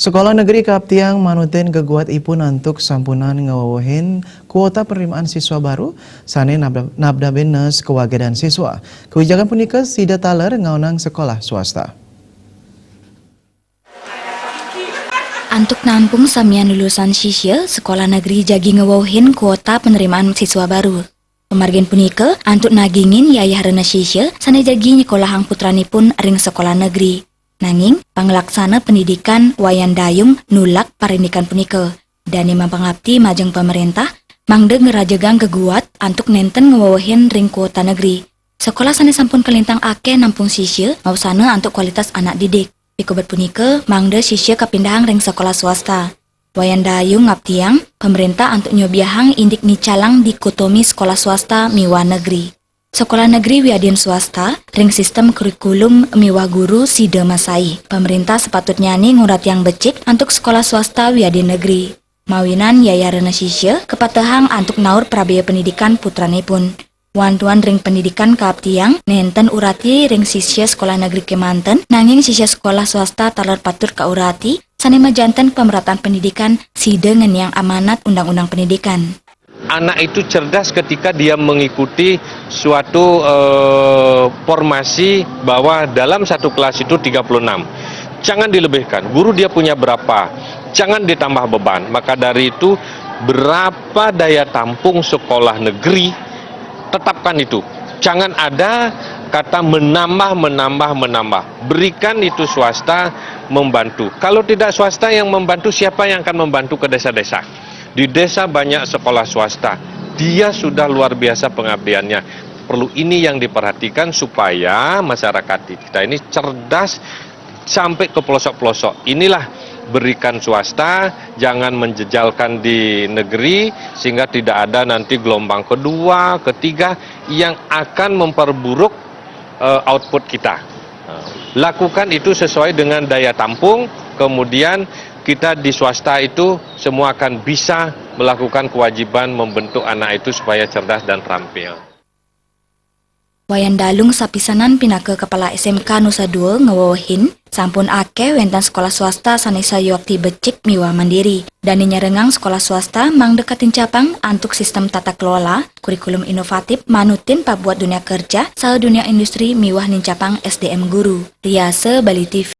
Sekolah Negeri Kaptiang manutin geguat ipun untuk sampunan ngawawahin kuota penerimaan siswa baru sane nabda benes kewagadan siswa. Kebijakan punika sida taler ngaunang sekolah swasta. Untuk nampung samian lulusan siswa, sekolah negeri jagi ngewawahin kuota penerimaan siswa baru. Pemargin punika, antuk nagingin yayah rena siswa, sane jagi nyekolahang putranipun ring sekolah negeri. Nanging, panglaksana pendidikan wayan dayung nulak parindikan punika. Dan imam pangabdi majeng pemerintah, mangde ngerajegang keguat antuk nenten ngewawahin ring kuota negeri. Sekolah sane sampun kelintang ake nampung siswa, mau sana antuk kualitas anak didik. Pikobat punika, mangde siswa kapindahang ring sekolah swasta. Wayan dayung ngaptiang, pemerintah antuk nyobiahang indik nicalang dikotomi sekolah swasta miwa negeri. Sekolah negeri wiadin swasta, ring sistem kurikulum miwah guru sida masai. Pemerintah sepatutnya ngurat yang becik untuk sekolah swasta wiadin negeri. Mawinan yaya rena sisya kepatahang antuk naur prabaya pendidikan putranipun. Wantuan ring pendidikan kaaptiang, nenten urati ring sisya sekolah negeri Kemanten, nanging sisya sekolah swasta taler patur ka urati, sanema janten pemerataan pendidikan sida ngenyang amanat undang-undang pendidikan. Anak itu cerdas ketika dia mengikuti suatu formasi bahwa dalam satu kelas itu 36. Jangan dilebihkan, guru dia punya berapa, jangan ditambah beban. Maka dari itu, berapa daya tampung sekolah negeri, tetapkan itu. Jangan ada kata menambah. Berikan itu swasta membantu. Kalau tidak swasta yang membantu, siapa yang akan membantu ke desa-desa? Di desa banyak sekolah swasta, dia sudah luar biasa pengabdiannya. Perlu ini yang diperhatikan supaya masyarakat kita ini cerdas sampai ke pelosok-pelosok. Inilah berikan swasta, jangan menjejalkan di negeri sehingga tidak ada nanti gelombang kedua, ketiga yang akan memperburuk output kita. Lakukan itu sesuai dengan daya tampung, kemudian kita di swasta itu semua akan bisa melakukan kewajiban membentuk anak itu supaya cerdas dan terampil. Wayan dalung sapisanan pinake kepala SMK Nusa Dua ngewawahin, sampun ake wentan sekolah swasta sanesa yuakti becik miwa mandiri. Dan nyarengang sekolah swasta mang dekatin capang antuk sistem tata kelola, kurikulum inovatif manutin pabuat dunia kerja, saha dunia industri miwah nincapang SDM guru. Riase Bali TV.